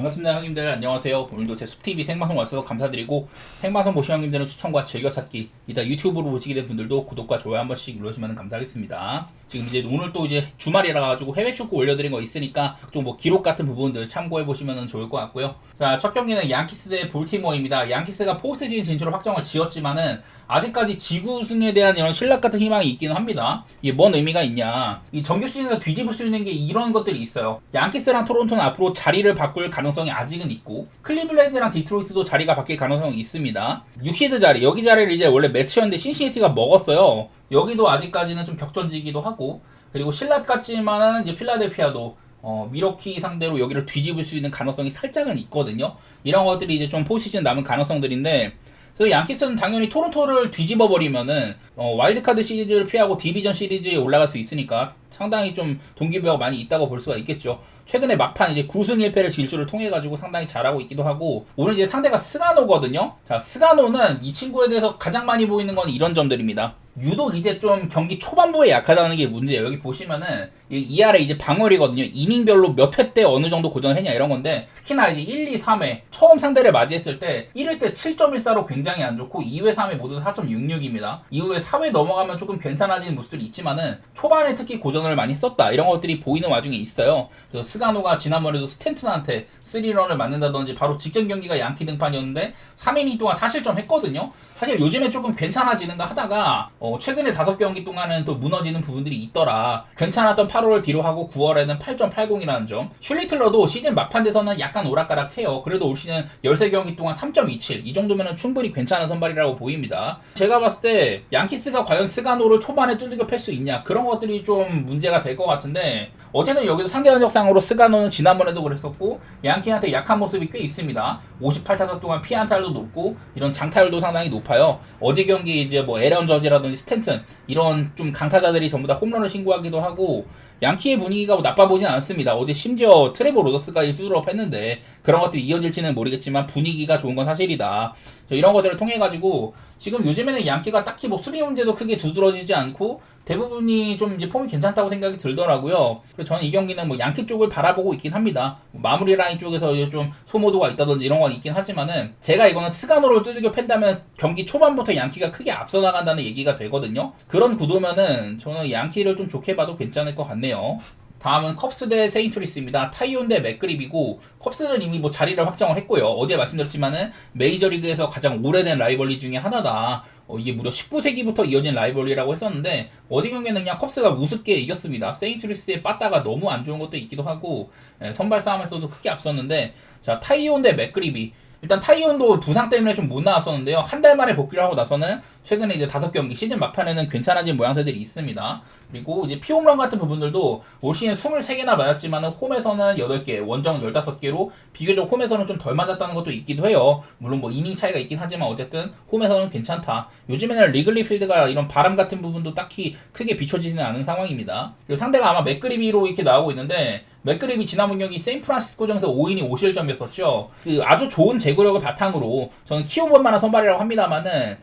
반갑습니다 형님들, 안녕하세요. 오늘도 제 숲TV 생방송 와주셔서 감사드리고, 생방송 보시는 형님들은 추천과 즐겨찾기, 이따 유튜브로 보시게 된 분들도 구독과 좋아요 한 번씩 눌러주시면 감사하겠습니다. 지금 이제 오늘 또 이제 주말이라 가지고 해외 축구 올려드린 거 있으니까 좀 뭐 기록 같은 부분들 참고해 보시면 좋을 것 같고요. 자, 첫 경기는 양키스 대 볼티모어입니다. 양키스가 포스트시즌 진출을 확정을 지었지만은 아직까지 지구 우승에 대한 이런 신락 같은 희망이 있기는 합니다. 이게 뭔 의미가 있냐? 이 정규 시즌에서 뒤집을 수 있는 게 이런 것들이 있어요. 양키스랑 토론토는 앞으로 자리를 바꿀 가능성이 아직은 있고, 클리블랜드랑 디트로이트도 자리가 바뀔 가능성이 있습니다. 6시드 자리, 여기 자리를 이제 원래 매치였는데 신시내티가 먹었어요. 여기도 아직까지는 좀 격전지기도 하고, 그리고 신라 같지만은 이제 필라델피아도 미러키 상대로 여기를 뒤집을 수 있는 가능성이 살짝은 있거든요. 이런 것들이 이제 좀 포시즌 남은 가능성들인데, 그래서 양키스는 당연히 토론토를 뒤집어 버리면은 와일드카드 시리즈를 피하고 디비전 시리즈에 올라갈 수 있으니까 상당히 좀 동기부여가 많이 있다고 볼 수가 있겠죠. 최근에 막판 이제 9승 1패를 질주를 통해 가지고 상당히 잘하고 있기도 하고, 오늘 이제 상대가 스가노거든요. 자, 스가노는 이 친구에 대해서 가장 많이 보이는 건 이런 점들입니다. 유독 이제 좀 경기 초반부에 약하다는 게 문제예요. 여기 보시면은 이 아래 이제 방어리거든요. 이닝별로 몇 회 때 어느 정도 고전을 했냐 이런 건데, 특히나 이제 1, 2, 3회 처음 상대를 맞이했을 때 1회 때 7.14로 굉장히 안 좋고, 2회, 3회 모두 4.66입니다. 이후에 4회 넘어가면 조금 괜찮아지는 모습들이 있지만은 초반에 특히 고전을 많이 했었다 이런 것들이 보이는 와중에 있어요. 그래서 스가노가 지난번에도 스탠튼한테 3런을 맞는다든지 바로 직전 경기가 양키 등판이었는데 3이닝 동안 4실점 했거든요. 사실 요즘에 조금 괜찮아지는가 하다가 최근에 5경기 동안은 또 무너지는 부분들이 있더라. 괜찮았던 8월을 뒤로 하고 9월에는 8.80이라는 점. 슐리틀러도 시즌 막판 돼서는 약간 오락가락해요. 그래도 올 시즌 13경기 동안 3.27, 이 정도면 충분히 괜찮은 선발이라고 보입니다. 제가 봤을 때 양키스가 과연 스가노를 초반에 두들겨 팰 수 있냐, 그런 것들이 좀 문제가 될 것 같은데, 어쨌든 여기도 상대 전적상으로 스가노는 지난번에도 그랬었고 양키한테 약한 모습이 꽤 있습니다. 58타석 동안 피안타율도 높고 이런 장타율도 상당히 높아요. 어제 경기 이제 뭐 에런 저지라든지 스탠튼 이런 좀 강타자들이 전부 다 홈런을 신고하기도 하고, 양키의 분위기가 뭐 나빠 보진 않습니다. 어제 심지어 트레버 로저스까지 쭈드럽 했는데 그런 것들이 이어질지는 모르겠지만 분위기가 좋은 건 사실이다. 이런 것들을 통해 가지고 지금 요즘에는 양키가 딱히 뭐 수비 문제도 크게 두드러지지 않고 대부분이 좀 이제 폼이 괜찮다고 생각이 들더라고요. 그래서 저는 이 경기는 뭐 양키 쪽을 바라보고 있긴 합니다. 마무리 라인 쪽에서 좀 소모도가 있다든지 이런 건 있긴 하지만은, 제가 이거는 스가노를 두들겨 팬다면 경기 초반부터 양키가 크게 앞서 나간다는 얘기가 되거든요. 그런 구도면은 저는 양키를 좀 좋게 봐도 괜찮을 것 같네요. 다음은 컵스 대 세인트루이스입니다. 타이온 대 맥그립이고, 컵스는 이미 뭐 자리를 확정을 했고요. 어제 말씀드렸지만은 메이저리그에서 가장 오래된 라이벌리 중에 하나다. 이게 무려 19세기부터 이어진 라이벌리라고 했었는데 어제 경기는 그냥 컵스가 우습게 이겼습니다. 세인트루이스의 빠따가 너무 안 좋은 것도 있기도 하고, 선발 싸움에서도 크게 앞섰는데, 자, 타이온 대 맥그립이, 일단 타이온도 부상 때문에 좀 못 나왔었는데요. 한 달 만에 복귀를 하고 나서는 최근에 이제 5경기 시즌 막판에는 괜찮아진 모양새들이 있습니다. 그리고 이제 피홈런 같은 부분들도 올 시즌 23개나 맞았지만 홈에서는 8개, 원정은 15개로 비교적 홈에서는 좀 덜 맞았다는 것도 있기도 해요. 물론 뭐 이닝 차이가 있긴 하지만 어쨌든 홈에서는 괜찮다. 요즘에는 리글리 필드가 이런 바람 같은 부분도 딱히 크게 비춰지지는 않은 상황입니다. 그리고 상대가 아마 맥그리비로 이렇게 나오고 있는데, 맥그립이 지난번 경기 샌프란시스코전에서 5이닝 5실점이었었죠. 그 아주 좋은 제구력을 바탕으로 저는 키워볼 만한 선발이라고 합니다만은,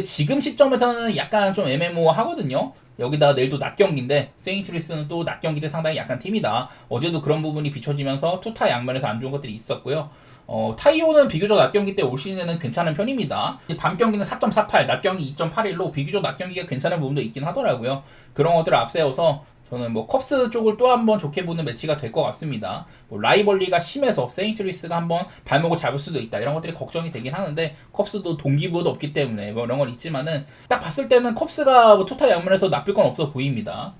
지금 시점에서는 약간 좀 애매모호하거든요. 여기다가 내일 또 낮 경기인데 세인트루이스는 또 낮 경기 때 상당히 약한 팀이다. 어제도 그런 부분이 비춰지면서 투타 양면에서 안 좋은 것들이 있었고요. 타이오는 비교적 낮 경기 때 올 시즌에는 괜찮은 편입니다. 밤 경기는 4.48, 낮 경기 2.81로 비교적 낮 경기가 괜찮은 부분도 있긴 하더라고요. 그런 것들을 앞세워서 저는 뭐 컵스 쪽을 또 한번 좋게 보는 매치가 될 것 같습니다. 뭐 라이벌리가 심해서 세인트루이스가 한번 발목을 잡을 수도 있다 이런 것들이 걱정이 되긴 하는데, 컵스도 동기부여도 없기 때문에 뭐 이런 건 있지만은 딱 봤을 때는 컵스가 뭐 투타 양면에서 나쁠 건 없어 보입니다.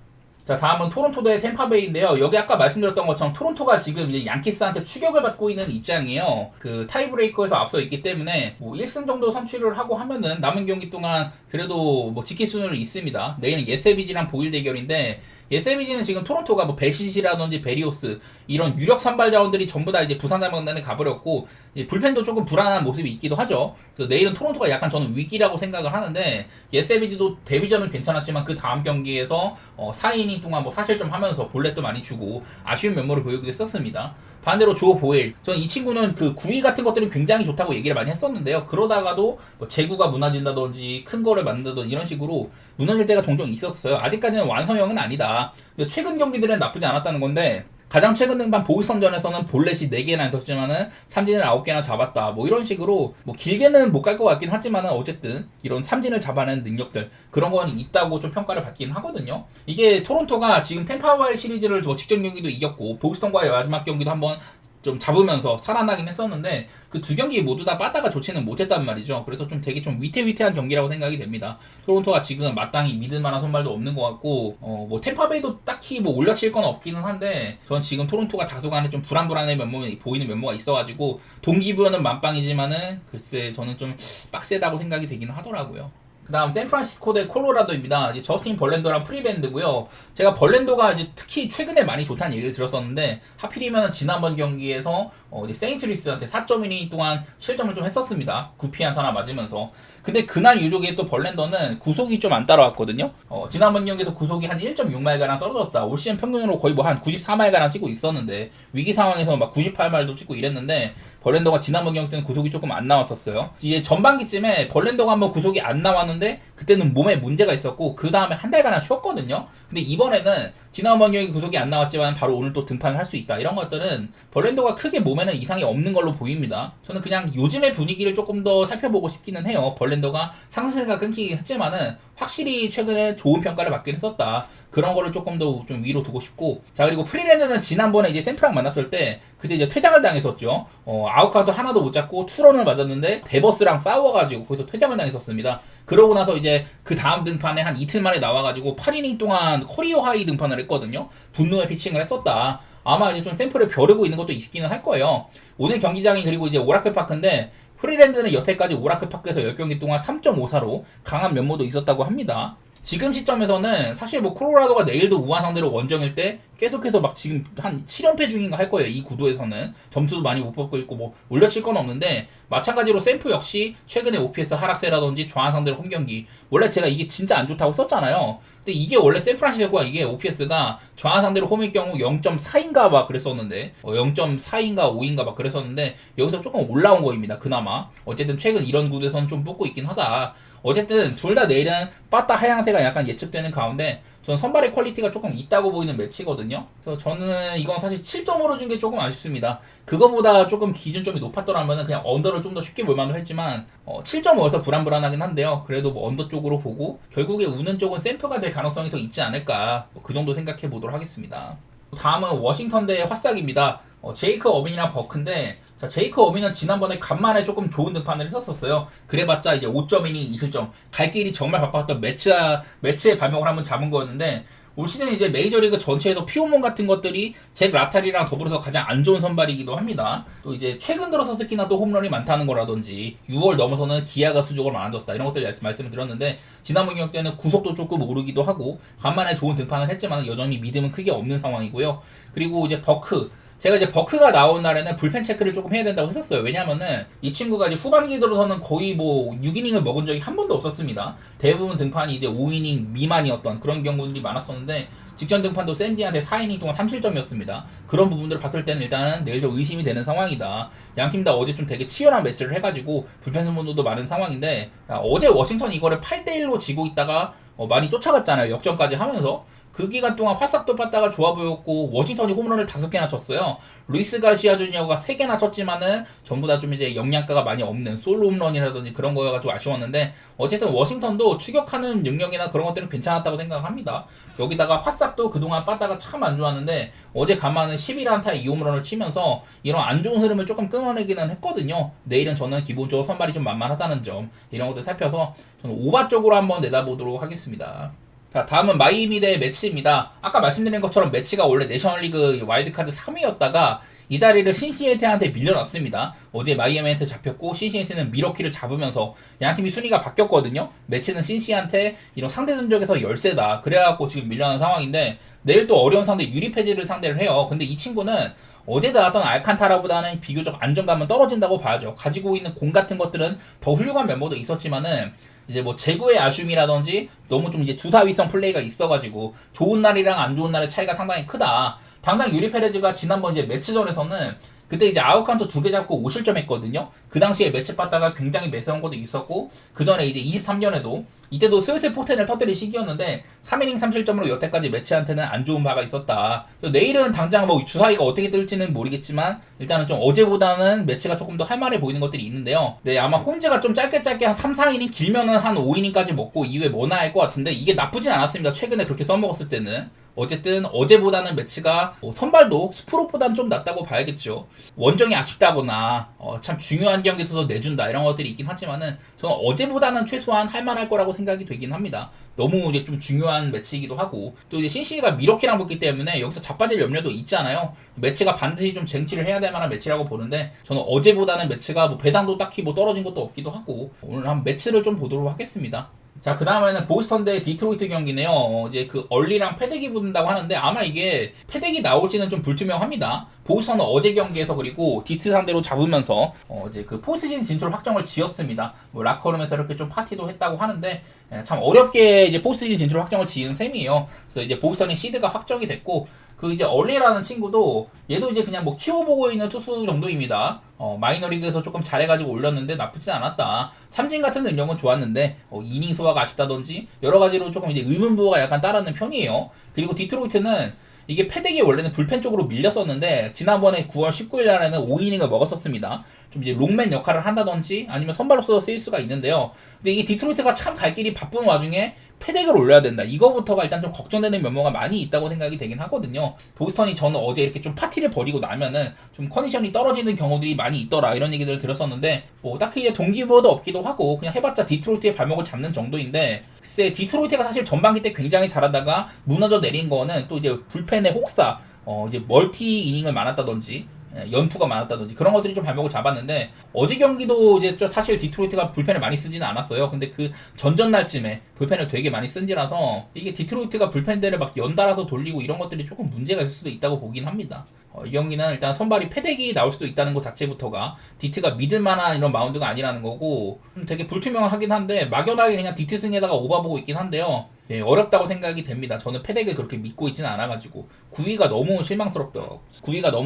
자, 다음은 토론토 대 템파베이인데요. 여기 아까 말씀드렸던 것처럼 토론토가 지금 이제 양키스한테 추격을 받고 있는 입장이에요. 그 타이브레이커에서 앞서 있기 때문에 뭐 1승 정도 선취를 하고 하면은 남은 경기 동안 그래도 뭐 지킬 수는 있습니다. 내일은 예세비지랑 보일 대결인데, 예세비지는 지금 토론토가 뭐 베시시라든지 베리오스 이런 유력 선발 자원들이 전부 다 이제 부상 자원단에 가버렸고, 불펜도 조금 불안한 모습이 있기도 하죠. 그래서 내일은 토론토가 약간 저는 위기라고 생각을 하는데, 예세비지도 데뷔전은 괜찮았지만 그 다음 경기에서 4이닝 동안 뭐 사실점 하면서 볼넷도 많이 주고 아쉬운 면모를 보이기도 했었습니다. 반대로 조 보일, 저는 이 친구는 그 구위 같은 것들은 굉장히 좋다고 얘기를 많이 했었는데요. 그러다가도 뭐 제구가 무너진다든지 큰 거를 맞는다든지 이런 식으로 무너질 때가 종종 있었어요. 아직까지는 완성형은 아니다. 최근 경기들은 나쁘지 않았다는 건데, 가장 최근 등판 보스턴전에서는 볼넷이 4개나 있었지만은 삼진을 9개나 잡았다. 뭐 이런 식으로 뭐 길게는 못 갈 것 같긴 하지만은 어쨌든 이런 삼진을 잡아내는 능력들 그런 건 있다고 좀 평가를 받긴 하거든요. 이게 토론토가 지금 템파바이 시리즈를 뭐 직전 경기도 이겼고 보스턴과의 마지막 경기도 한번 좀 잡으면서 살아나긴 했었는데 그 두 경기 모두 다 빠따가 좋지는 못했단 말이죠. 그래서 좀 되게 좀 위태위태한 경기라고 생각이 됩니다. 토론토가 지금 마땅히 믿을 만한 선발도 없는 것 같고 뭐 템파베이도 딱히 뭐 올려칠 건 없기는 한데 전 지금 토론토가 다소간에 좀 불안불안한 면모가 보이는 면모가 있어가지고 동기부여는 만빵이지만은 글쎄 저는 좀 빡세다고 생각이 되기는 하더라고요. 그 다음 샌프란시스코 대 콜로라도입니다. 이제 저스틴 벌랜더랑 프리밴드고요. 제가 벌랜더가 이제 특히 최근에 많이 좋다는 얘기를 들었었는데 하필이면 지난번 경기에서 이제 세인트루이스한테 4.2이닝 동안 실점을 좀 했었습니다. 9피안타나 맞으면서. 근데 그날 유족에 또 벌랜더는 구속이 좀 안 따라왔거든요. 지난번 경기에서 구속이 한 1.6마일가량 떨어졌다. 올 시즌 평균으로 거의 뭐 한 94마일가량 찍고 있었는데 위기 상황에서 막 98마일도 찍고 이랬는데 벌랜더가 지난번 경기 때는 구속이 조금 안 나왔었어요. 이제 전반기쯤에 벌랜더가 한번 구속이 안 나왔는데 그때는 몸에 문제가 있었고 그 다음에 한 달가량 쉬었거든요. 근데 이번에는 지난번 경기 구속이 안 나왔지만 바로 오늘 또 등판을 할 수 있다. 이런 것들은 벌랜더가 크게 몸에는 이상이 없는 걸로 보입니다. 저는 그냥 요즘의 분위기를 조금 더 살펴보고 싶기는 해요. 벌랜더가 상승세가 끊기긴 했지만은 확실히 최근에 좋은 평가를 받긴 했었다. 그런 거를 조금 더 좀 위로 두고 싶고. 자, 그리고 프리랜드는 지난번에 이제 샘프랑 만났을 때 그때 이제 퇴장을 당했었죠. 아웃카운트 하나도 못 잡고 투런을 맞았는데 데버스랑 싸워가지고 거기서 퇴장을 당했었습니다. 그러고 나서 이제 그 다음 등판에 한 이틀 만에 나와가지고 8이닝 동안 커리어 하이 등판을 했거든요. 분노의 피칭을 했었다. 아마 이제 좀 샘플을 벼르고 있는 것도 있기는 할 거예요. 오늘 경기장이 그리고 이제 오라클 파크인데 프리랜드는 여태까지 오라클 파크에서 10경기 동안 3.54로 강한 면모도 있었다고 합니다. 지금 시점에서는 사실 뭐 콜로라도가 내일도 우한 상대로 원정일 때 계속해서 막 지금 한 7연패 중인가 할 거예요. 이 구도에서는 점수도 많이 못 받고 있고 뭐 올려칠 건 없는데 마찬가지로 샘프 역시 최근에 OPS 하락세라든지 좌한 상대로 홈경기 원래 제가 이게 진짜 안 좋다고 썼잖아요. 근데 이게 원래 샌프란시스코가 이게 OPS가 좌한 상대로 홈일 경우 0.4인가 막 그랬었는데 0.4인가 5인가 막 그랬었는데 여기서 조금 올라온 거입니다. 그나마 어쨌든 최근 이런 구도에서는 좀 뽑고 있긴 하다. 어쨌든 둘 다 내일은 빠따 하향세가 약간 예측되는 가운데 저는 선발의 퀄리티가 조금 있다고 보이는 매치거든요. 그래서 저는 이건 사실 7점으로 준 게 조금 아쉽습니다. 그거보다 조금 기준점이 높았더라면 그냥 언더를 좀 더 쉽게 볼 만도 했지만 7.5여서 불안불안하긴 한데요. 그래도 뭐 언더 쪽으로 보고 결국에 우는 쪽은 샘프가 될 가능성이 더 있지 않을까 그 정도 생각해 보도록 하겠습니다. 다음은 워싱턴 대 화싹입니다. 제이크 어빈이랑 버크인데 자, 제이크 어빈은 지난번에 간만에 조금 좋은 등판을 했었어요. 그래봤자 이제 5.2이닝 2실점 갈 길이 정말 바빴던 매치의 발목을 한번 잡은 거였는데 올 시즌 이제 메이저리그 전체에서 피오몬 같은 것들이 잭 라탈이랑 더불어서 가장 안 좋은 선발이기도 합니다. 또 이제 최근 들어서 특히나 또 홈런이 많다는 거라든지 6월 넘어서는 기아가 수적으로 많아졌다 이런 것들 말씀을 드렸는데 지난번 경기 때는 구속도 조금 오르기도 하고 간만에 좋은 등판을 했지만 여전히 믿음은 크게 없는 상황이고요. 그리고 이제 버크 제가 이제 버크가 나온 날에는 불펜 체크를 조금 해야 된다고 했었어요. 왜냐면은 이 친구가 이제 후반기 들어서는 거의 뭐 6이닝을 먹은 적이 한 번도 없었습니다. 대부분 등판이 이제 5이닝 미만이었던 그런 경우들이 많았었는데 직전 등판도 샌디한테 4이닝 동안 3실점이었습니다. 그런 부분들을 봤을 때는 일단은 내일 좀 의심이 되는 상황이다. 양팀 다 어제 좀 되게 치열한 매치를 해가지고 불펜 선수도 많은 상황인데 어제 워싱턴 이거를 8대1로 지고 있다가 많이 쫓아갔잖아요. 역전까지 하면서. 그 기간 동안 화싹도 빠따가 좋아 보였고 워싱턴이 홈런을 5개나 쳤어요. 루이스 가시아 주니어가 3개나 쳤지만은 전부 다 좀 이제 영양가가 많이 없는 솔로 홈런이라든지 그런 거여가지고 아쉬웠는데 어쨌든 워싱턴도 추격하는 능력이나 그런 것들은 괜찮았다고 생각합니다. 여기다가 화싹도 그동안 빠따가 참 안 좋았는데 어제 간만에 11안타에 2홈런을 치면서 이런 안 좋은 흐름을 조금 끊어내기는 했거든요. 내일은 저는 기본적으로 선발이 좀 만만하다는 점 이런 것들 살펴서 저는 오바 쪽으로 한번 내다보도록 하겠습니다. 자, 다음은 마이애미 대 매치입니다. 아까 말씀드린 것처럼 매치가 원래 내셔널리그 와일드카드 3위였다가 이 자리를 신시내티한테 밀려났습니다. 어제 마이애미한테 잡혔고 신시내티는 미러키를 잡으면서 양팀이 순위가 바뀌었거든요. 매치는 신시한테 이런 상대 전적에서 열세다. 그래갖고 지금 밀려난 상황인데 내일 또 어려운 상대 유리페지를 상대를 해요. 근데 이 친구는 어제 나왔던 알칸타라보다는 비교적 안정감은 떨어진다고 봐야죠. 가지고 있는 공 같은 것들은 더 훌륭한 면모도 있었지만은 이제 뭐 제구의 아쉬움이라든지 너무 좀 이제 주사위성 플레이가 있어가지고 좋은 날이랑 안 좋은 날의 차이가 상당히 크다. 당장 유리 페레즈가 지난번 이제 매치전에서는 그때 이제 아웃카운트 2개 잡고 5실점 했거든요. 그 당시에 매치 받다가 굉장히 매서운 것도 있었고, 그 전에 이제 23년에도 이때도 슬슬 포텐을 터뜨릴 시기였는데 3이닝 3실점으로 여태까지 매치한테는 안 좋은 바가 있었다. 그래서 내일은 당장 뭐 주사위가 어떻게 뜰지는 모르겠지만 일단은 좀 어제보다는 매치가 조금 더 할만해 보이는 것들이 있는데요. 네, 아마 홈즈가 좀 짧게 한 3, 4이닝 길면은 한 5이닝까지 먹고 이후에 뭐나 할 것 같은데 이게 나쁘진 않았습니다. 최근에 그렇게 써먹었을 때는. 어쨌든 어제보다는 매치가 선발도 스프롯보다는 좀 낫다고 봐야겠죠. 원정이 아쉽다거나 참 중요한 경기에 있어서 내준다 이런 것들이 있긴 하지만은 저는 어제보다는 최소한 할만할 거라고 생각이 되긴 합니다. 너무 이제 좀 중요한 매치이기도 하고 또 이제 신시가 미러키랑 붙기 때문에 여기서 자빠질 염려도 있잖아요. 매치가 반드시 좀 쟁취를 해야 될 만한 매치라고 보는데 저는 어제보다는 매치가 뭐 배당도 딱히 뭐 떨어진 것도 없기도 하고 오늘 한 매치를 좀 보도록 하겠습니다. 자, 그 다음에는 보스턴 대 디트로이트 경기네요. 이제 그 얼리랑 패덱이 붙는다고 하는데 아마 이게 패덱이 나올지는 좀 불투명합니다. 보스턴은 어제 경기에서 그리고 디트 상대로 잡으면서 이제 그 포스트시즌 진출 확정을 지었습니다. 뭐 라커룸에서 이렇게 좀 파티도 했다고 하는데 참 어렵게 이제 포스트시즌 진출 확정을 지은 셈이에요. 그래서 이제 보스턴의 시드가 확정이 됐고 그 이제 얼리라는 친구도 얘도 이제 그냥 뭐 키워보고 있는 투수 정도입니다. 마이너리그에서 조금 잘해가지고 올렸는데 나쁘진 않았다. 삼진 같은 능력은 좋았는데 이닝 소화가 아쉽다든지 여러 가지로 조금 이제 의문부호가 약간 따르는 편이에요. 그리고 디트로이트는 이게 패덱이 원래는 불펜 쪽으로 밀렸었는데 지난번에 9월 19일 날에는 5이닝을 먹었었습니다. 좀 이제 롱맨 역할을 한다든지 아니면 선발로서 쓰일 수가 있는데요. 근데 이게 디트로이트가 참 갈 길이 바쁜 와중에 패덱을 올려야 된다. 이거부터가 일단 좀 걱정되는 면모가 많이 있다고 생각이 되긴 하거든요. 보스턴이 저는 어제 이렇게 좀 파티를 벌이고 나면은 좀 컨디션이 떨어지는 경우들이 많이 있더라 이런 얘기들을 들었었는데 뭐 딱히 이제 동기부여도 없기도 하고 그냥 해봤자 디트로이트의 발목을 잡는 정도인데 글쎄 디트로이트가 사실 전반기 때 굉장히 잘하다가 무너져 내린 거는 또 이제 불펜의 혹사 이제 멀티 이닝을 많았다든지 연투가 많았다든지 그런 것들이 좀 발목을 잡았는데 어제 경기도 이제 사실 디트로이트가 불펜을 많이 쓰지는 않았어요. 근데 그 전전날쯤에 불펜을 되게 많이 쓴지라서 이게 디트로이트가 불펜대를 막 연달아서 돌리고 이런 것들이 조금 문제가 있을 수도 있다고 보긴 합니다. 이 경기는 일단 선발이 패덱이 나올 수도 있다는 것 자체부터가 디트가 믿을 만한 이런 마운드가 아니라는 거고 되게 불투명하긴 한데 막연하게 그냥 디트 승에다가 오바보고 있긴 한데요. 네, 어렵다고 생각이 됩니다. 저는 패덱을 그렇게 믿고 있지는 않아가지고 9위가 너무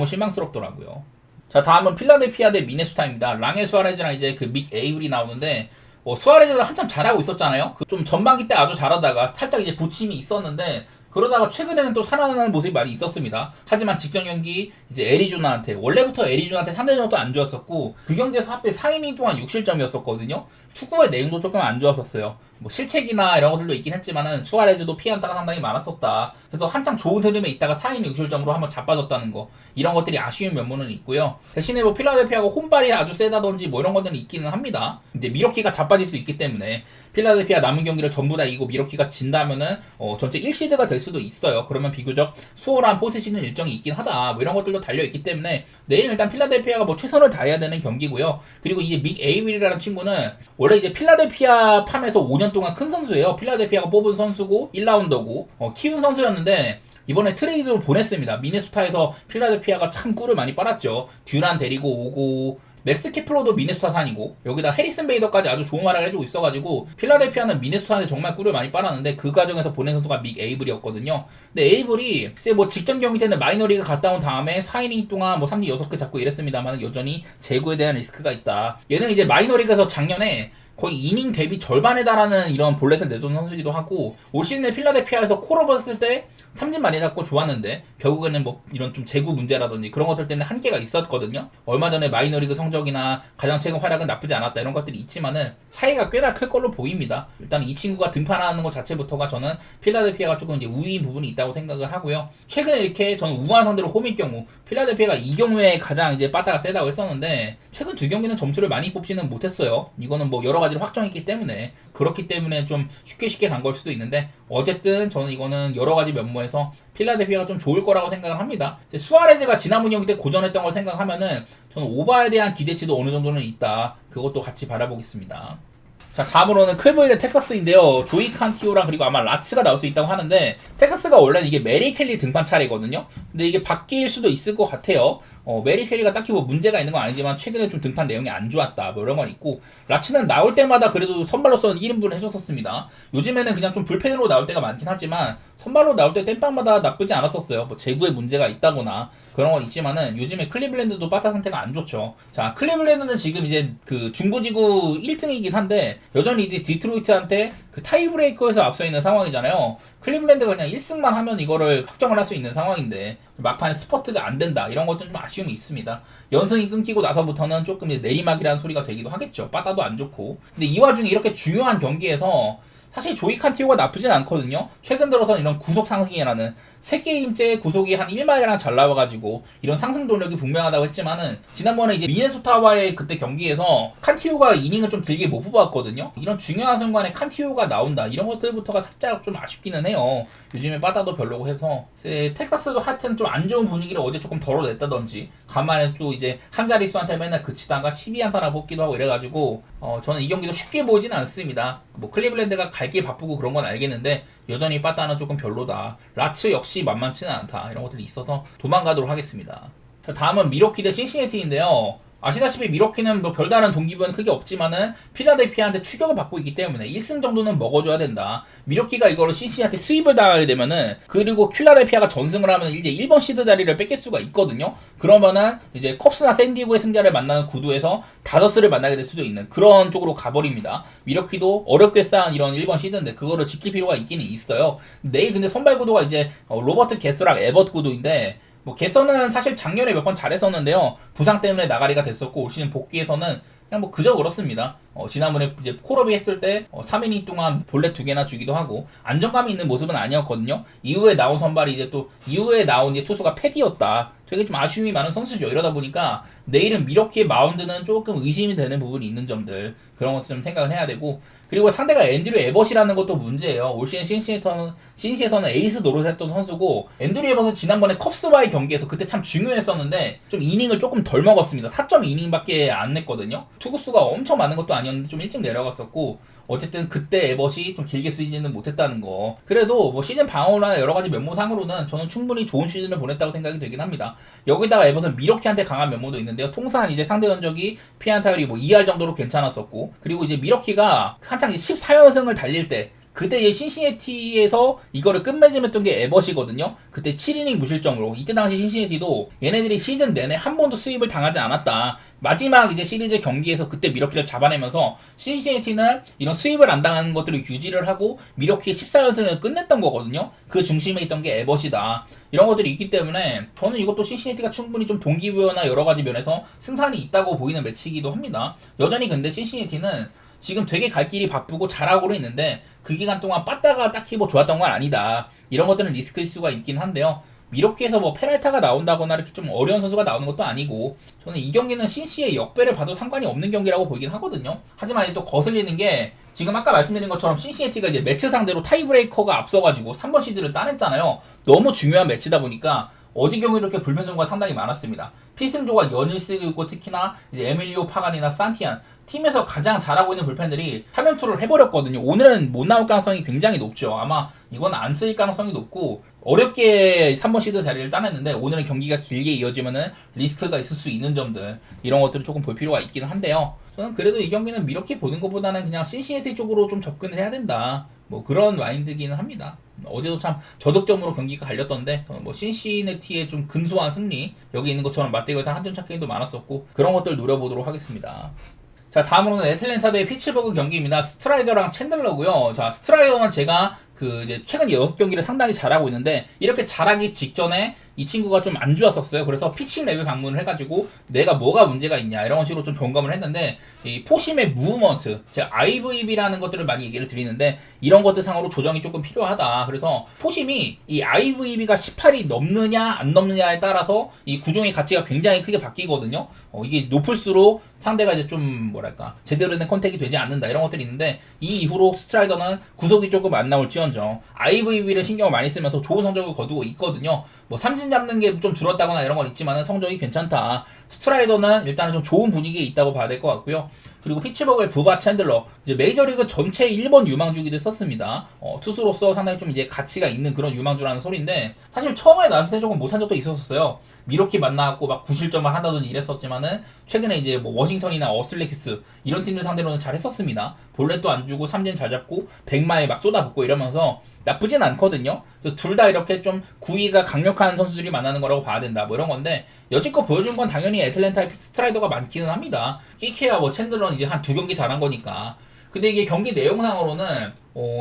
실망스럽더라고요. 자, 다음은 필라델피아 대 미네소타입니다. 랑의 수아레즈랑 이제 그 믹 에이블이 나오는데 수아레즈가 한참 잘하고 있었잖아요. 좀 전반기 때 아주 잘하다가 살짝 이제 부침이 있었는데 그러다가 최근에는 또 살아나는 모습이 많이 있었습니다. 하지만 직전 경기 이제 애리조나한테 원래부터 애리조나한테 상대적으로 안 좋았었고 그 경기에서 하필 4이닝 동안 6실점이었었거든요. 축구의 내용도 조금 안 좋았었어요. 뭐 실책이나 이런 것들도 있긴 했지만은 수아레즈도 피안타가 상당히 많았었다. 그래서 한창 좋은 흐름에 있다가 4이닝 6실점으로 한번 자빠졌다는 거 이런 것들이 아쉬운 면모는 있고요. 대신에 뭐 필라델피아가 홈발이 아주 세다든지 뭐 이런 것들은 있기는 합니다. 근데 미러키가 자빠질 수 있기 때문에 필라델피아 남은 경기를 전부 다 이기고 미러키가 진다면은 전체 1시드가 될 수도 있어요. 그러면 비교적 수월한 포스트시즌 일정이 있긴 하다. 뭐 이런 것들도 달려있기 때문에 내일은 일단 필라델피아가 뭐 최선을 다해야 되는 경기고요. 그리고 이제 믹 에이윌이라는 친구는 원래 이제 필라델피아 팜에서 5년 동안 큰 선수예요. 필라델피아가 뽑은 선수고 1라운더고 키운 선수였는데 이번에 트레이드로 보냈습니다. 미네소타에서 필라델피아가 참 꿀을 많이 빨았죠. 듀란 데리고 오고 맥스 케플러도 미네소타산이고 여기다 해리슨 베이더까지 아주 좋은 활약을 해주고 있어가지고 필라델피아는 미네소타한테 정말 꿀을 많이 빨았는데 그 과정에서 보낸 선수가 믹 에이블이었거든요. 근데 에이블이 글쎄 뭐 직전 경기 때는 마이너리그 갔다 온 다음에 4이닝 동안 뭐 3진 6개 잡고 이랬습니다만 여전히 재구에 대한 리스크가 있다. 얘는 이제 마이너리그에서 작년에 거의 이닝 대비 절반에 달하는 이런 볼넷을 내던 선수이기도 하고 올 시즌에 필라델피아에서 콜업을 했을 때 삼진 많이 잡고 좋았는데 결국에는 뭐 이런 좀 재구 문제라든지 그런 것들 때문에 한계가 있었거든요. 얼마 전에 마이너리그 성적이나 가장 최근 활약은 나쁘지 않았다 이런 것들이 있지만은 차이가 꽤나 클 걸로 보입니다. 일단 이 친구가 등판하는 것 자체부터가 저는 필라델피아가 조금 이제 우위인 부분이 있다고 생각을 하고요. 최근에 이렇게 저는 우한 상대로 홈일 경우 필라델피아가 이 경우에 가장 이제 빠따가 세다고 했었는데 최근 두 경기는 점수를 많이 뽑지는 못했어요. 이거는 뭐 여러 가지로 확정했기 때문에 그렇기 때문에 좀 쉽게 간 걸 수도 있는데 어쨌든 저는 이거는 여러 가지 면모에서 필라델피아가 좀 좋을 거라고 생각을 합니다. 수아레즈가 지난번 경기 때 고전했던 걸 생각하면은 저는 오바에 대한 기대치도 어느 정도는 있다. 그것도 같이 바라보겠습니다. 자, 다음으로는 클버일 대 텍사스인데요. 조이 칸티오랑 그리고 아마 라츠가 나올 수 있다고 하는데 텍사스가 원래는 이게 메리 켈리 등판 차례거든요. 근데 이게 바뀔 수도 있을 것 같아요. 메리쉐리가 딱히 뭐 문제가 있는 건 아니지만 최근에 좀 등판 내용이 안 좋았다 뭐 이런 건 있고, 라츠는 나올 때마다 그래도 선발로서는 1인분을 해줬었습니다. 요즘에는 그냥 좀 불펜으로 나올 때가 많긴 하지만 선발로 나올 때 땜빵마다 나쁘지 않았었어요. 뭐 제구에 문제가 있다거나 그런 건 있지만은 요즘에 클리블랜드도 빠따 상태가 안 좋죠. 자, 클리블랜드는 지금 이제 그 중부지구 1등이긴 한데 여전히 이제 디트로이트한테 그 타이브레이커에서 앞서 있는 상황이잖아요. 클리블랜드가 그냥 1승만 하면 이거를 확정을 할 수 있는 상황인데 막판에 스퍼트가 안 된다 이런 것들은 좀 아쉬움이 있습니다. 연승이 끊기고 나서부터는 조금 이제 내리막이라는 소리가 되기도 하겠죠. 빠따도 안 좋고. 근데 이 와중에 이렇게 중요한 경기에서 사실 조이 칸티오가 나쁘진 않거든요. 최근 들어서는 이런 구속 상승이라는 3게임째 구속이 한 1마일이랑 잘 나와가지고 이런 상승 동력이 분명하다고 했지만은 지난번에 이제 미네소타와의 그때 경기에서 칸티오가 이닝을 좀 길게 못 뽑았거든요. 이런 중요한 순간에 칸티오가 나온다 이런 것들부터가 살짝 좀 아쉽기는 해요. 요즘에 빠따도 별로고 해서 텍사스도 하여튼 좀 안 좋은 분위기를 어제 조금 덜어냈다든지 간만에 또 이제 한 자릿수한테 맨날 그치다가 12안타나 뽑기도 하고 이래가지고 저는 이 경기도 쉽게 보이진 않습니다. 뭐 클리블랜드가 갈 길 바쁘고 그런 건 알겠는데 여전히 빠따는 조금 별로다. 라츠 역시 만만치는 않다. 이런 것들이 있어서 도망가도록 하겠습니다. 자, 다음은 미러키 대 신시내티인데요. 아시다시피 미러키는 뭐 별다른 동기부여는 크게 없지만은 필라델피아한테 추격을 받고 있기 때문에 1승 정도는 먹어줘야 된다. 미러키가 이거를 신시내티 수입을 당하게 되면은, 그리고 필라델피아가 전승을 하면 이제 1번 시드 자리를 뺏길 수가 있거든요. 그러면은 이제 컵스나 샌디에고의 승자를 만나는 구도에서 다저스를 만나게 될 수도 있는 그런 쪽으로 가버립니다. 미러키도 어렵게 쌓은 이런 1번 시드인데 그거를 지킬 필요가 있기는 있어요. 내일 근데 선발 구도가 이제 로버트 게스랑 에버트 구도인데, 뭐 개선은 사실 작년에 몇 번 잘했었는데요. 부상 때문에 나가리가 됐었고 올 시즌 복귀에서는 그냥 뭐 그저 그렇습니다. 지난번에 이제 콜업이 했을 때 3이닝 동안 볼넷 2개나 주기도 하고 안정감이 있는 모습은 아니었거든요. 이후에 나온 선발이 이제 또 이후에 나온 이제 투수가 패디였다. 되게 좀 아쉬움이 많은 선수죠. 이러다 보니까 내일은 미러키의 마운드는 조금 의심이 되는 부분이 있는 점들, 그런 것들 좀 생각을 해야 되고, 그리고 상대가 앤드류 에벗이라는 것도 문제예요. 올 시즌 신시에서는 에이스 노릇했던 선수고, 앤드류 에벗은 지난번에 컵스와의 경기에서 그때 참 중요했었는데 좀 이닝을 조금 덜 먹었습니다. 4.2이닝밖에 안 냈거든요. 투구수가 엄청 많은 것도 아니었는데 좀 일찍 내려갔었고, 어쨌든 그때 에벗이 좀 길게 쓰지는 못했다는 거. 그래도 뭐 시즌 방어나 여러 가지 면모상으로는 저는 충분히 좋은 시즌을 보냈다고 생각이 되긴 합니다. 여기다가 에벗은 미러키한테 강한 면모도 있는데요. 통산 이제 상대 전적이 피안타율이 뭐 2할 정도로 괜찮았었고, 그리고 이제 미러키가 한창 14연승을 달릴 때 그때 이제 신시내티에서 이거를 끝맺음했던 게 에벗이거든요. 그때 7이닝 무실점으로. 이때 당시 신시내티도 얘네들이 시즌 내내 한 번도 수입을 당하지 않았다. 마지막 이제 시리즈 경기에서 그때 미러키를 잡아내면서 신시내티는 이런 수입을 안 당하는 것들을 유지를 하고 미러키의 14연승을 끝냈던 거거든요. 그 중심에 있던 게 에벗이다. 이런 것들이 있기 때문에 저는 이것도 신시내티가 충분히 좀 동기부여나 여러 가지 면에서 승산이 있다고 보이는 매치이기도 합니다. 여전히 근데 신시내티는 지금 되게 갈 길이 바쁘고 잘하고는 있는데 그 기간 동안 빠따가 딱히 뭐 좋았던 건 아니다. 이런 것들은 리스크일 수가 있긴 한데요. 미러키에서 뭐 페랄타가 나온다거나 이렇게 좀 어려운 선수가 나오는 것도 아니고, 저는 이 경기는 신시의 역배를 봐도 상관이 없는 경기라고 보이긴 하거든요. 하지만 이제 또 거슬리는 게, 지금 아까 말씀드린 것처럼 신시내티가 이제 매치 상대로 타이브레이커가 앞서가지고 3번 시드를 따냈잖아요. 너무 중요한 매치다 보니까 어제 경우 이렇게 불펜 정보가 상당히 많았습니다. 필승조가 연일 쓰고 있고, 특히나 이제 에밀리오 파간이나 산티안, 팀에서 가장 잘하고 있는 불펜들이 3연투를 해버렸거든요. 오늘은 못 나올 가능성이 굉장히 높죠. 아마 이건 안 쓰일 가능성이 높고, 어렵게 3번 시드 자리를 따냈는데 오늘은 경기가 길게 이어지면은 리스크가 있을 수 있는 점들, 이런 것들을 조금 볼 필요가 있긴 한데요. 저는 그래도 이 경기는 미러키 보는 것보다는 그냥 신시내티 쪽으로 좀 접근을 해야 된다, 뭐 그런 마인드기는 합니다. 어제도 참 저득점으로 경기가 갈렸던데, 뭐 신시내티의 좀 근소한 승리, 여기 있는 것처럼 맞대결에서 한점 차 게임도 많았었고, 그런 것들 노려보도록 하겠습니다. 자, 다음으로는 애틀랜타 대 피츠버그 경기입니다. 스트라이더랑 챈들러고요. 자, 스트라이더는 제가 이제 최근 6경기를 상당히 잘하고 있는데, 이렇게 잘하기 직전에 이 친구가 좀 안 좋았었어요. 그래서 피칭 랩에 방문을 해가지고 내가 뭐가 문제가 있냐 이런 식으로 좀 점검을 했는데, 이 포심의 무브먼트, 제가 IVB라는 것들을 많이 얘기를 드리는데 이런 것들 상으로 조정이 조금 필요하다. 그래서 포심이 이 IVB가 18이 넘느냐 안 넘느냐에 따라서 이 구종의 가치가 굉장히 크게 바뀌거든요. 이게 높을수록 상대가 이제 좀 뭐랄까 제대로 된 컨택이 되지 않는다, 이런 것들이 있는데, 이 이후로 스트라이더는 구속이 조금 안 나올지언정 IVB를 신경을 많이 쓰면서 좋은 성적을 거두고 있거든요. 뭐 삼진 잡는 게 좀 줄었다거나 이런 건 있지만은 성적이 괜찮다. 스트라이더는 일단은 좀 좋은 분위기에 있다고 봐야 될 것 같고요. 그리고 피츠버그의 부바 챈들러, 이제 메이저리그 전체 1번 유망주기도 썼습니다. 투수로서 상당히 좀 이제 가치가 있는 그런 유망주라는 소리인데, 사실 처음에 나왔을 때 조금 못한 적도 있었어요. 미러키 만나갖고 막 9실점을 한다든지 이랬었지만은, 최근에 이제 뭐 워싱턴이나 어슬레키스 이런 팀들 상대로는 잘했었습니다. 볼넷도 안 주고 삼진 잘 잡고 100마일 막 쏟아붓고 이러면서 나쁘진 않거든요. 그래서 둘 다 이렇게 좀 구위가 강력한 선수들이 만나는 거라고 봐야 된다, 뭐 이런 건데, 여지껏 보여준 건 당연히 애틀랜타의 스트라이더가 많기는 합니다. 끼케야 뭐 챈들러는 이제 한 2경기 잘한 거니까. 근데 이게 경기 내용상으로는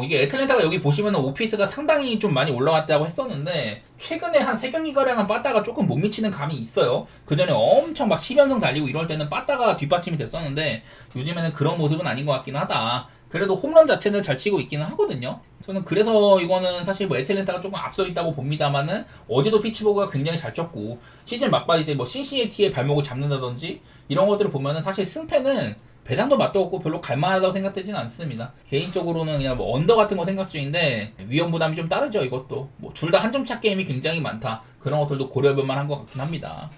이게 애틀랜타가 여기 보시면은 OPS가 상당히 좀 많이 올라갔다고 했었는데, 최근에 한 3경기가량은 빠따가 조금 못 미치는 감이 있어요. 그 전에 엄청 막 10연승 달리고 이럴 때는 빠따가 뒷받침이 됐었는데, 요즘에는 그런 모습은 아닌 것 같긴 하다. 그래도 홈런 자체는 잘 치고 있기는 하거든요. 저는 그래서 이거는 사실 뭐 애틀랜타가 조금 앞서 있다고 봅니다만은, 어제도 피츠버그가 굉장히 잘 쳤고, 시즌 막바지 때 뭐 신시내티의 발목을 잡는다든지 이런 것들을 보면은 사실 승패는 배당도 맛도 없고 별로 갈만하다고 생각되진 않습니다. 개인적으로는 그냥 뭐 언더 같은 거 생각 중인데, 위험 부담이 좀 따르죠. 이것도 뭐 둘 다 한 점 차 게임이 굉장히 많다, 그런 것들도 고려해볼 만한 것 같긴 합니다.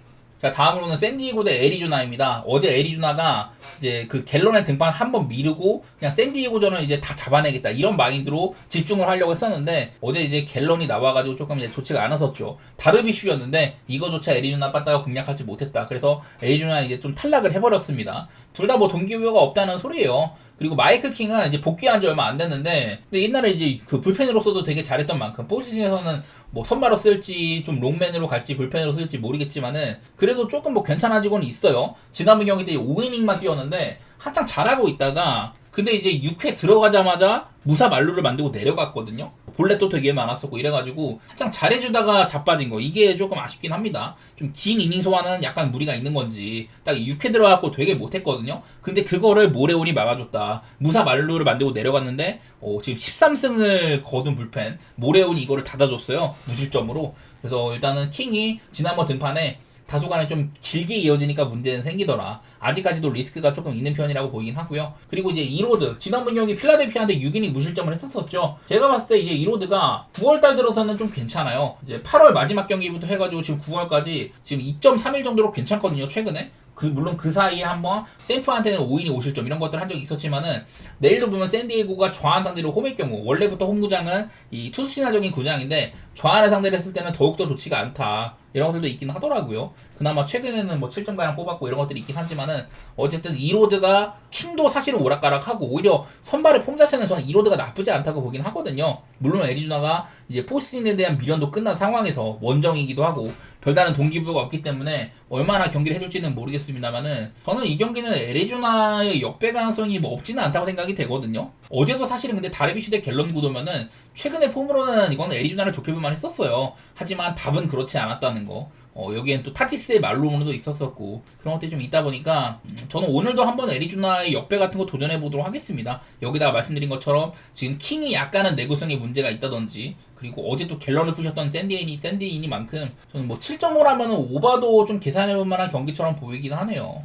자, 다음으로는 샌디에고 대 애리조나입니다. 어제 애리조나가 이제 그 갤런의 등판 한번 미루고 그냥 샌디에고전을 이제 다 잡아내겠다, 이런 마인드로 집중을 하려고 했었는데, 어제 이제 갤런이 나와가지고 조금 이제 좋지가 않았었죠. 다르비슈였는데 이거조차 애리조나 빠따가 공략하지 못했다. 그래서 애리조나 이제 좀 탈락을 해버렸습니다. 둘 다 뭐 동기부여가 없다는 소리예요. 그리고 마이클 킹은 이제 복귀한 지 얼마 안 됐는데, 근데 옛날에 이제 그 불펜으로서도 되게 잘했던 만큼 포지션에서는 뭐 선발로 쓸지 좀 롱맨으로 갈지 불펜으로 쓸지 모르겠지만은, 그래도 조금 뭐 괜찮아지고는 있어요. 지난번 경기 때 5이닝만 뛰었는데 한창 잘하고 있다가, 근데 이제 6회 들어가자마자 무사 만루를 만들고 내려갔거든요. 볼넷도 되게 많았었고 이래가지고 한창 잘해주다가 자빠진 거, 이게 조금 아쉽긴 합니다. 좀 긴 이닝 소화는 약간 무리가 있는 건지, 딱 6회 들어갔고 되게 못했거든요. 근데 그거를 모레온이 막아줬다. 무사 만루를 만들고 내려갔는데 지금 13승을 거둔 불펜 모레온이 이거를 닫아줬어요, 무실점으로. 그래서 일단은 킹이 지난번 등판에 다소간에 좀 길게 이어지니까 문제는 생기더라. 아직까지도 리스크가 조금 있는 편이라고 보이긴 하고요. 그리고 이제 이로드, 지난번 경기 필라델피아한테 6이닝 무실점을 했었었죠. 제가 봤을 때 이제 이로드가 9월달 들어서는 좀 괜찮아요. 이제 8월 마지막 경기부터 해가지고 지금 9월까지 지금 2.31 정도로 괜찮거든요, 최근에. 물론 그 사이에 한번 샌프한테는 5이닝 5실점 이런 것들 한 적이 있었지만은, 내일도 보면 샌디에고가 좌한 상대로 홈의 경우, 원래부터 홈구장은 이 투수 친화적인 구장인데 좌한을 상대로 했을 때는 더욱더 좋지가 않다, 이런 것들도 있긴 하더라고요. 그나마 최근에는 뭐 7점가량 뽑았고 이런 것들이 있긴 하지만은, 어쨌든 이로드가 킹도 사실은 오락가락하고, 오히려 선발의 폼 자체는 저는 이로드가 나쁘지 않다고 보긴 하거든요. 물론 애리조나가 이제 포스트시즌에 대한 미련도 끝난 상황에서 원정이기도 하고 별다른 동기부여가 없기 때문에 얼마나 경기를 해줄지는 모르겠습니다만은, 저는 이 경기는 애리조나의 역배 가능성이 뭐 없지는 않다고 생각이 되거든요. 어제도 사실은 근데 다르비슈 대 갤런 구도면은 최근의 폼으로는 이거는 애리조나를 좋게 볼만 했었어요. 하지만 답은 그렇지 않았다는 거. 여기엔 또 타티스의 말로문도 있었었고 그런 것들이 좀 있다 보니까, 저는 오늘도 한번 애리조나의 역배 같은 거 도전해 보도록 하겠습니다. 여기다가 말씀드린 것처럼 지금 킹이 약간은 내구성에 문제가 있다든지, 그리고 어제 또 갤런을 푸셨던 샌디인이만큼 저는 뭐 7.5라면은 오바도 좀 계산해볼 만한 경기처럼 보이긴 하네요.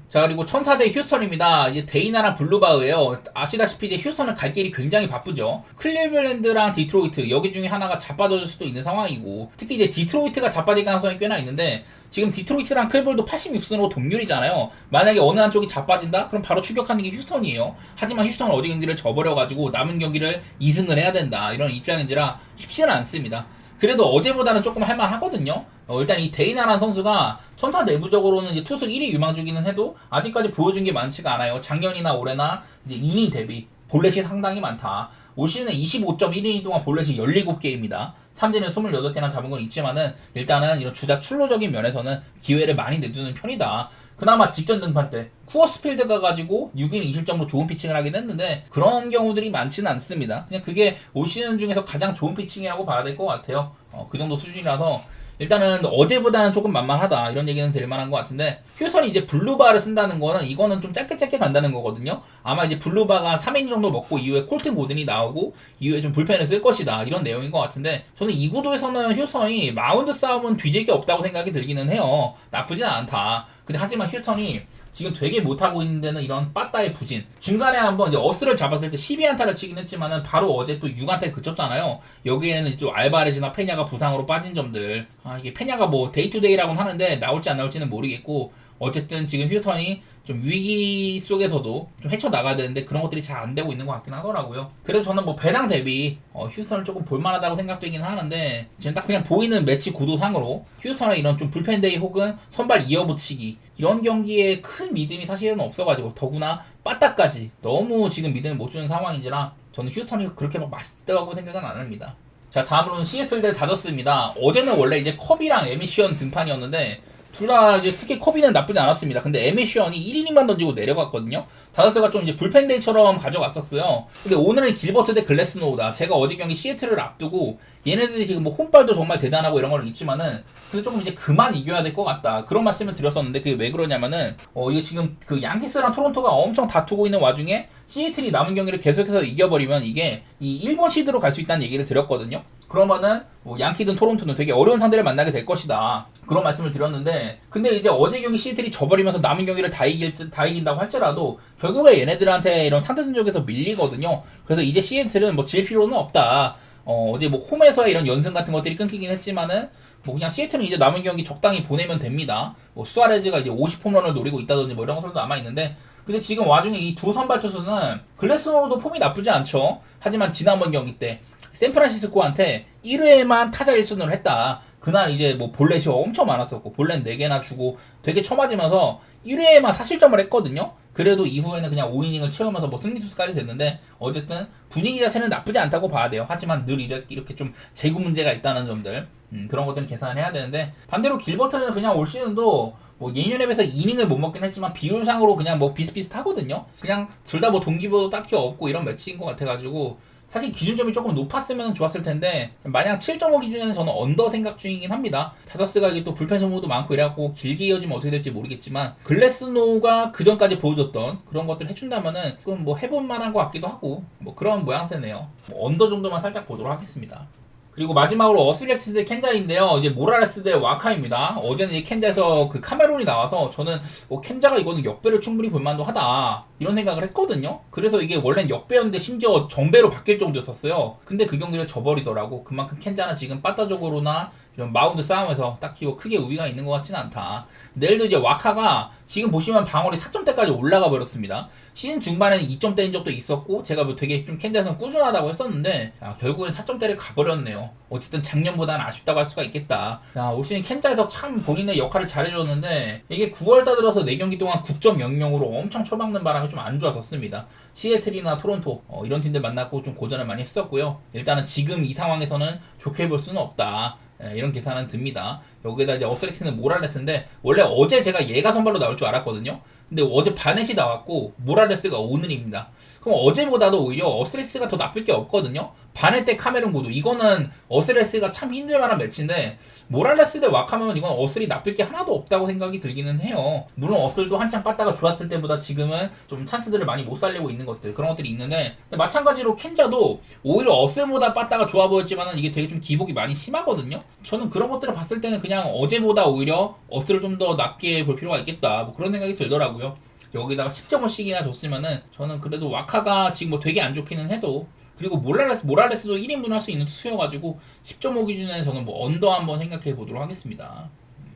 자, 그리고 천사 대 휴스턴입니다. 이제 데이나랑 블루바우예요. 아시다시피 이제 휴스턴은 갈 길이 굉장히 바쁘죠. 클리블랜드랑 디트로이트, 여기 중에 하나가 자빠져줄 수도 있는 상황이고, 특히 이제 디트로이트가 자빠질 가능성이 꽤나 있는데, 지금 디트로이트랑 클볼도 86승으로 동률이잖아요. 만약에 어느 한쪽이 자빠진다? 그럼 바로 추격하는 게 휴스턴이에요. 하지만 휴스턴은 어제 경기를 져버려가지고 남은 경기를 2승을 해야 된다, 이런 입장인지라 쉽지는 않습니다. 그래도 어제보다는 조금 할만하거든요. 일단 이 데이나라는 선수가 천사 내부적으로는 이제 투수 1위 유망주기는 해도 아직까지 보여준 게 많지가 않아요. 작년이나 올해나 이제 이닝 대비 볼넷이 상당히 많다. 올 시즌에 25.1이닝 동안 볼넷이 17개입니다. 삼진을 28개나 잡은 건 있지만은, 일단은 이런 주자 출루적인 면에서는 기회를 많이 내주는 편이다. 그나마 직전 등판 때 쿠어스필드 가가지고 6이닝 2실점으로 좋은 피칭을 하긴 했는데, 그런 경우들이 많지는 않습니다. 그냥 그게 올 시즌 중에서 가장 좋은 피칭이라고 봐야 될 것 같아요. 그 정도 수준이라서 일단은 어제보다는 조금 만만하다, 이런 얘기는 될 만한 것 같은데, 휴선이 이제 블루바를 쓴다는 거는 이거는 좀 짧게 간다는 거거든요. 아마 이제 블루바가 3이닝 정도 먹고 이후에 콜튼 고든이 나오고 이후에 좀 불펜을 쓸 것이다, 이런 내용인 것 같은데, 저는 이 구도에서는 휴선이 마운드 싸움은 뒤질 게 없다고 생각이 들기는 해요. 나쁘진 않다. 근데 하지만 휴턴이 지금 되게 못하고 있는 데는 이런 빠따의 부진, 중간에 한번 이제 어스를 잡았을 때 12안타를 치긴 했지만은 바로 어제 또 6안타에 그쳤잖아요. 여기에는 좀 알바레즈나 페냐가 부상으로 빠진 점들, 이게 페냐가 뭐 데이투데이라고는 하는데 나올지 안 나올지는 모르겠고, 어쨌든 지금 휴턴이 좀 위기 속에서도 좀 헤쳐나가야 되는데 그런 것들이 잘 안 되고 있는 것 같긴 하더라고요. 그래도 저는 뭐 배당 대비 휴스턴을 조금 볼만하다고 생각되긴 하는데 지금 딱 그냥 보이는 매치 구도상으로 휴스턴의 이런 좀 불펜데이 혹은 선발 이어붙이기 이런 경기에 큰 믿음이 사실은 없어가지고 더구나 빠따까지 너무 지금 믿음을 못 주는 상황인지라 저는 휴스턴이 그렇게 막 맛있다고 생각은 안 합니다. 자, 다음으로는 시애틀 대 다저스입니다. 어제는 원래 이제 커비랑 에미시언 등판이었는데 둘 다 이제 특히 커비는 나쁘지 않았습니다. 근데 에미시언이 1이닝만 던지고 내려갔거든요. 다저스가 좀 이제 불펜데이처럼 가져갔었어요. 근데 오늘은 길버트 대 글래스노우다. 제가 어제 경기 시애틀을 앞두고 얘네들이 지금 뭐 홈발도 정말 대단하고 이런 건 있지만은 그래서 조금 이제 그만 이겨야 될 것 같다. 그런 말씀을 드렸었는데 그게 왜 그러냐면은 이게 지금 그 양키스랑 토론토가 엄청 다투고 있는 와중에 시애틀이 남은 경기를 계속해서 이겨버리면 이게 이 일본 시드로 갈 수 있다는 얘기를 드렸거든요. 그러면은 뭐 양키든 토론토는 되게 어려운 상대를 만나게 될 것이다. 그런 말씀을 드렸는데 근데 이제 어제 경기 시애틀이 져버리면서 남은 경기를 다 이긴다고 할지라도 결국에 얘네들한테 이런 상대전적에서 밀리거든요. 그래서 이제 시애틀은 뭐 질 필요는 없다. 어제 뭐 홈에서의 이런 연승 같은 것들이 끊기긴 했지만은 뭐 그냥 시애틀은 이제 남은 경기 적당히 보내면 됩니다. 뭐 수아레즈가 이제 50홈런을 노리고 있다든지 뭐 이런 것들도 남아 있는데 근데 지금 와중에 이 두 선발 투수는 글래스노우도 폼이 나쁘지 않죠. 하지만 지난번 경기 때 샌프란시스코한테 1회에만 타자 1순위를 했다. 그날 이제 뭐 볼넷이 엄청 많았었고 볼넷 4개나 주고 되게 쳐맞으면서 1회에만 사실점을 했거든요. 그래도 이후에는 그냥 5이닝을 채우면서 뭐 승리 투수까지 됐는데 어쨌든 분위기 자체는 나쁘지 않다고 봐야 돼요. 하지만 늘 이렇게 좀 재구 문제가 있다는 점들 그런 것들은 계산을 해야 되는데 반대로 길버트는 그냥 올 시즌도 뭐 예년에 비해서 이닝을 못 먹긴 했지만 비율상으로 그냥 뭐 비슷비슷하거든요. 그냥 둘 다 뭐 동기부여도 딱히 없고 이런 매치인 것 같아가지고 사실 기준점이 조금 높았으면 좋았을 텐데 만약 7.5 기준에는 저는 언더 생각 중이긴 합니다. 다저스가 이게 또 불펜 소모도 많고 이래갖고 길게 이어지면 어떻게 될지 모르겠지만 글래스노우가 그 전까지 보여줬던 그런 것들을 해준다면은 그럼 뭐 해볼 만한 것 같기도 하고 뭐 그런 모양새네요. 뭐 언더 정도만 살짝 보도록 하겠습니다. 그리고 마지막으로 어스렉스 대 켄자인데요. 이제 모라레스 대 와카입니다. 어제는 이 켄자에서 그 카메론이 나와서 저는 켄자가 이거는 역배를 충분히 볼만도 하다 이런 생각을 했거든요. 그래서 이게 원래는 역배였는데 심지어 정배로 바뀔 정도였었어요. 근데 그 경기를 져버리더라고. 그만큼 켄자는 지금 빠따적으로나 이런 마운드 싸움에서 딱히 뭐 크게 우위가 있는 것 같지는 않다. 내일도 이제 와카가 지금 보시면 방어리 4점대까지 올라가 버렸습니다. 시즌 중반에는 2점대인 적도 있었고 제가 뭐 되게 좀 켄자에서는 꾸준하다고 했었는데 결국엔 4점대를 가버렸네요. 어쨌든 작년보다는 아쉽다고 할 수가 있겠다. 올 시즌 켄자에서 참 본인의 역할을 잘해줬는데 이게 9월달 들어서 4경기 동안 9.00으로 엄청 쳐박는 바람에 좀 안 좋았었습니다. 시애틀이나 토론토 이런 팀들 만났고 좀 고전을 많이 했었고요. 일단은 지금 이 상황에서는 좋게 볼 수는 없다. 이런 계산은 듭니다. 여기에다 이제 어스렉스는 모랄레스인데 원래 어제 제가 얘가 선발로 나올 줄 알았거든요. 근데 어제 바넷이 나왔고 모랄레스가 오늘입니다. 그럼 어제보다도 오히려 어스렉스가 더 나쁠 게 없거든요. 바넷 대 카메론 고도 이거는 어스렉스가 참 힘들만한 매치인데 모랄레스 대 와카면 이건 어슬이 나쁠 게 하나도 없다고 생각이 들기는 해요. 물론 어슬도 한창 빠따가 좋았을 때보다 지금은 좀 찬스들을 많이 못 살리고 있는 것들 그런 것들이 있는데 마찬가지로 켄자도 오히려 어슬보다 빠따가 좋아 보였지만 이게 되게 좀 기복이 많이 심하거든요. 저는 그런 것들을 봤을 때는 그냥 어제보다 오히려 어슬을 좀 더 낮게 볼 필요가 있겠다 뭐 그런 생각이 들더라고요. 여기다가 10.5씩이나 줬으면은 저는 그래도 와카가 지금 뭐 되게 안 좋기는 해도 그리고 모랄레스도 1인분 할 수 있는 투수여가지고 10.5 기준에 저는 뭐 언더 한번 생각해 보도록 하겠습니다.